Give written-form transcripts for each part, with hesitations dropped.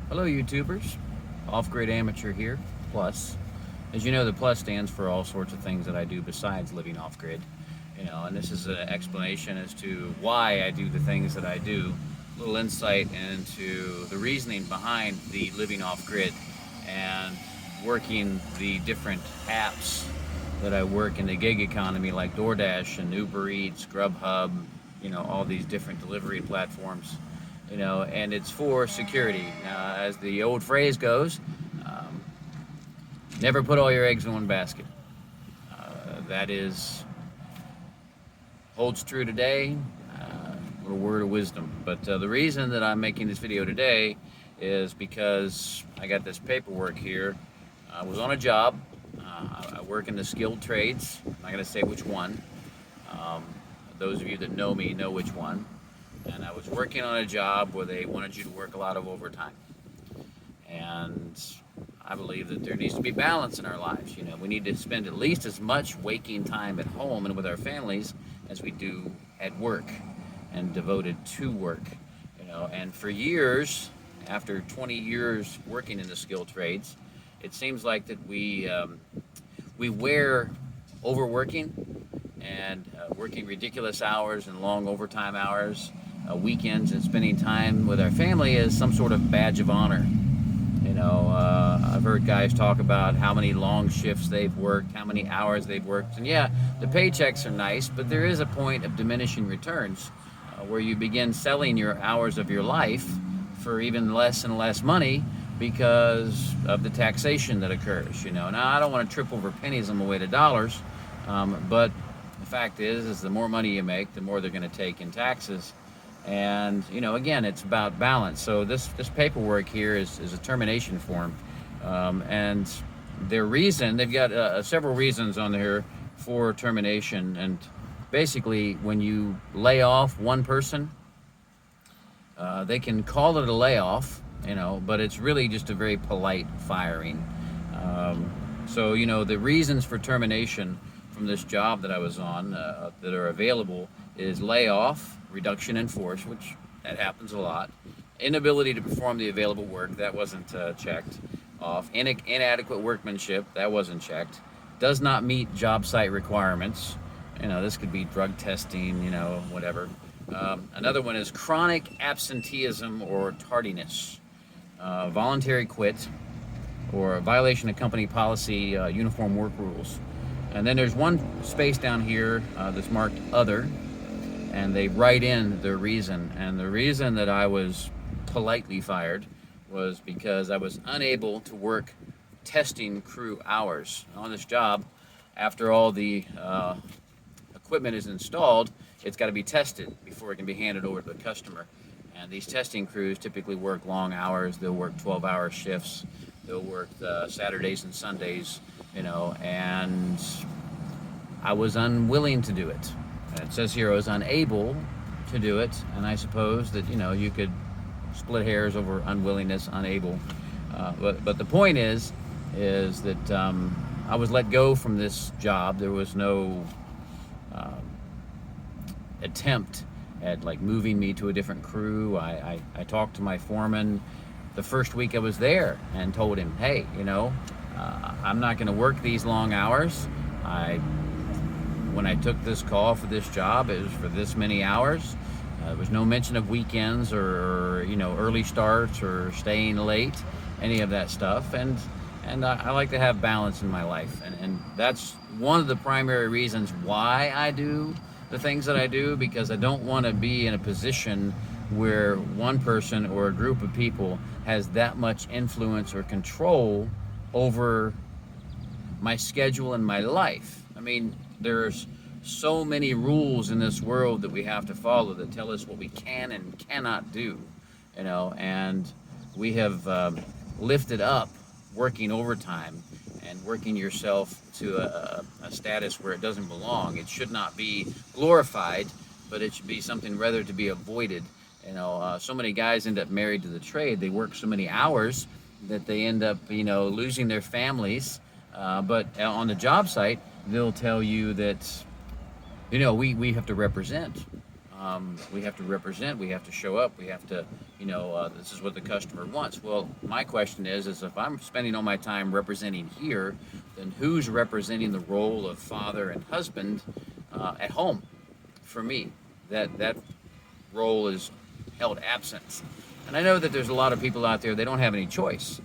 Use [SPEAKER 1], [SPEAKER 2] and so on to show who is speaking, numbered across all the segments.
[SPEAKER 1] Hello, YouTubers. Off-grid amateur here, plus. As you know, the plus stands for all sorts of things that I do besides living off-grid. And this is an explanation as to why I do the things that I do. A little insight into the reasoning behind the living off-grid and working the different apps that I work in the gig economy, like DoorDash and Uber Eats, Grubhub, all these different delivery platforms. And it's for security. As the old phrase goes, um, never put all your eggs in one basket. That is holds true today. A little word of wisdom. But the reason that I'm making this video today is because I got this paperwork here. I was on a job. I work in the skilled trades. I'm not going to say which one. Um, those of you that know me know which one. And I was working on a job where they wanted you to work a lot of overtime. And I believe that there needs to be balance in our lives. We need to spend at least as much waking time at home and with our families as we do at work and devoted to work. And for years, after 20 years working in the skilled trades, it seems like that we wear overworking and working ridiculous hours and long overtime hours, weekends, and spending time with our family as some sort of badge of honor. I've heard guys talk about how many long shifts they've worked, how many hours they've worked, and yeah, the paychecks are nice, but there is a point of diminishing returns where you begin selling your hours of your life for even less and less money because of the taxation that occurs. Now I don't want to trip over pennies on the way to dollars, but the fact is the more money you make, the more they're going to take in taxes. And again, it's about balance. So this paperwork here is a termination form, and their reason, they've got several reasons on here for termination. And basically, when you lay off one person, they can call it a layoff, but it's really just a very polite firing. So the reasons for termination from this job that I was on that are available is layoff, reduction in force, which that happens a lot, inability to perform the available work, that wasn't checked off, inadequate workmanship, that wasn't checked, does not meet job site requirements, this could be drug testing, whatever. Another one is chronic absenteeism or tardiness, voluntary quit, or a violation of company policy, uniform work rules. And then there's one space down here that's marked other, and they write in their reason. And the reason that I was politely fired was because I was unable to work testing crew hours on this job. After all the equipment is installed, it's got to be tested before it can be handed over to the customer. And these testing crews typically work long hours. They'll work 12-hour shifts. They'll work Saturdays and Sundays, and I was unwilling to do it. It says here I was unable to do it, and I suppose that you could split hairs over unwillingness, unable. But the point is that I was let go from this job. There was no attempt at moving me to a different crew. I talked to my foreman the first week I was there and told him, hey, I'm not going to work these long hours. When I took this call for this job, it was for this many hours. There was no mention of weekends or early starts or staying late, any of that stuff. And I like to have balance in my life, and that's one of the primary reasons why I do the things that I do, because I don't want to be in a position where one person or a group of people has that much influence or control over my schedule and my life. I mean, there's so many rules in this world that we have to follow that tell us what we can and cannot do, and we have lifted up working overtime and working yourself to a status where it doesn't belong. It should not be glorified, but it should be something rather to be avoided. So many guys end up married to the trade. They work so many hours that they end up, losing their families. But on the job site, they'll tell you that, we have to represent. We have to represent. We have to show up. We have to, this is what the customer wants. Well, my question is if I'm spending all my time representing here, then who's representing the role of father and husband at home for me? That role is held absent. And I know that there's a lot of people out there, they don't have any choice.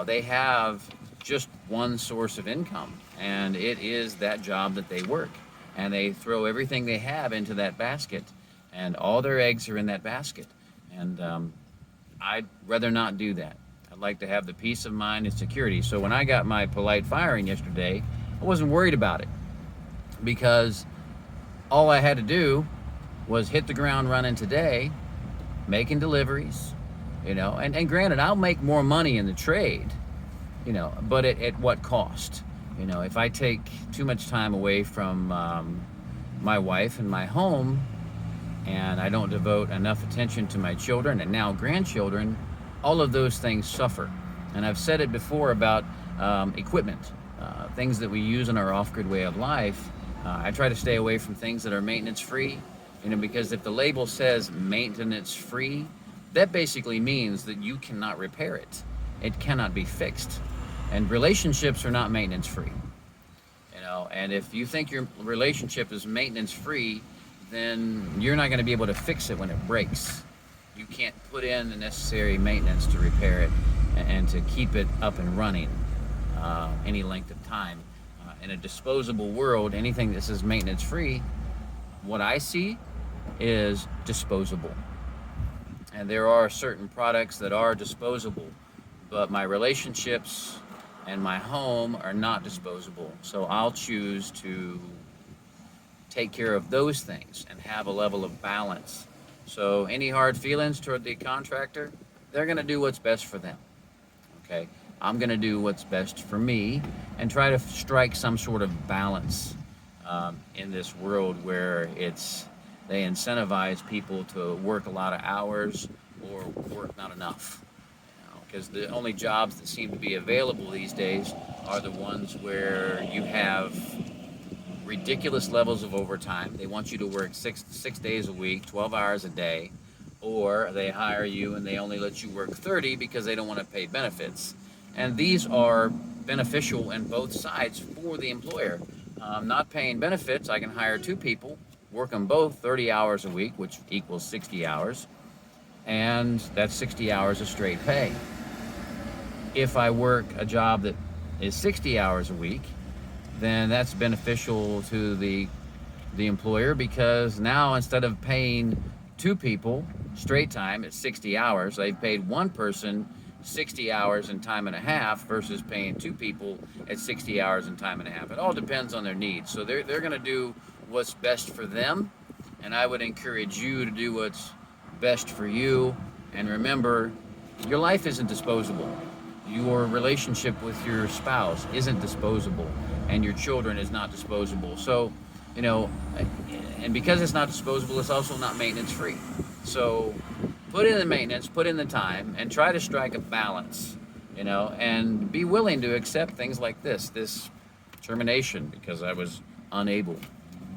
[SPEAKER 1] They have just one source of income, and it is that job that they work. And they throw everything they have into that basket, and all their eggs are in that basket. And I'd rather not do that. I'd like to have the peace of mind and security. So when I got my polite firing yesterday, I wasn't worried about it, because all I had to do was hit the ground running today, making deliveries, and granted, I'll make more money in the trade, but at what cost? If I take too much time away from my wife and my home, and I don't devote enough attention to my children and now grandchildren, all of those things suffer. And I've said it before about equipment, things that we use in our off-grid way of life. I try to stay away from things that are maintenance-free, because if the label says maintenance-free, that basically means that you cannot repair it. It cannot be fixed. And relationships are not maintenance-free. And if you think your relationship is maintenance-free, then you're not going to be able to fix it when it breaks. You can't put in the necessary maintenance to repair it and to keep it up and running any length of time. In a disposable world, anything that says maintenance-free, what I see is disposable. And there are certain products that are disposable, but my relationships and my home are not disposable. So I'll choose to take care of those things and have a level of balance. So any hard feelings toward the contractor, they're going to do what's best for them. Okay? I'm going to do what's best for me and try to strike some sort of balance in this world where they incentivize people to work a lot of hours or work not enough. Because the only jobs that seem to be available these days are the ones where you have ridiculous levels of overtime. They want you to work six days a week, 12 hours a day, or they hire you and they only let you work 30 because they don't want to pay benefits. And these are beneficial in both sides for the employer. Not paying benefits, I can hire 2 people, work them both 30 hours a week, which equals 60 hours, and that's 60 hours of straight pay. If I work a job that is 60 hours a week, then that's beneficial to the employer, because now instead of paying 2 people straight time at 60 hours, they've paid 1 person 60 hours and time and a half versus paying 2 people at 60 hours and time and a half. It all depends on their needs. So they're going to do what's best for them, and I would encourage you to do what's best for you. And remember, your life isn't disposable. Your relationship with your spouse isn't disposable, and your children is not disposable. So, and because it's not disposable, it's also not maintenance free. So put in the maintenance, put in the time, and try to strike a balance, and be willing to accept things like this termination because I was unable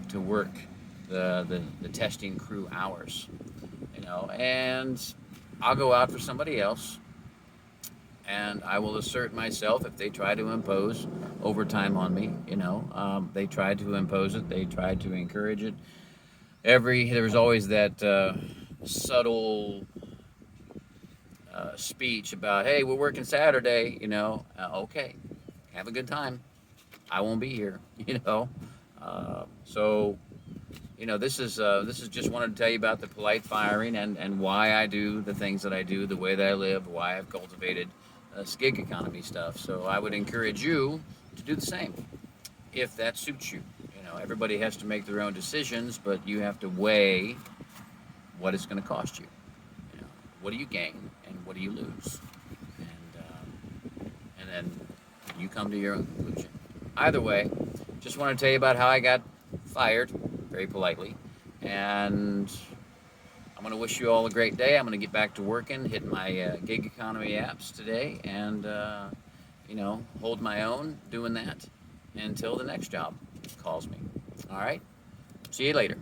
[SPEAKER 1] to work the testing crew hours, and I'll go out for somebody else, and I will assert myself if they try to impose overtime on me. They tried to impose it, they tried to encourage it. There's always that subtle speech about, hey, we're working Saturday, okay, have a good time. I won't be here, So, this is just wanted to tell you about the polite firing and why I do the things that I do, the way that I live, why I've cultivated gig economy stuff. So I would encourage you to do the same if that suits you. Everybody has to make their own decisions, but you have to weigh what it's going to cost you. What do you gain and what do you lose? And then you come to your own conclusion. Either way, just want to tell you about how I got fired, very politely, and I'm going to wish you all a great day. I'm going to get back to working, hit my gig economy apps today, and hold my own doing that until the next job calls me. All right? See you later.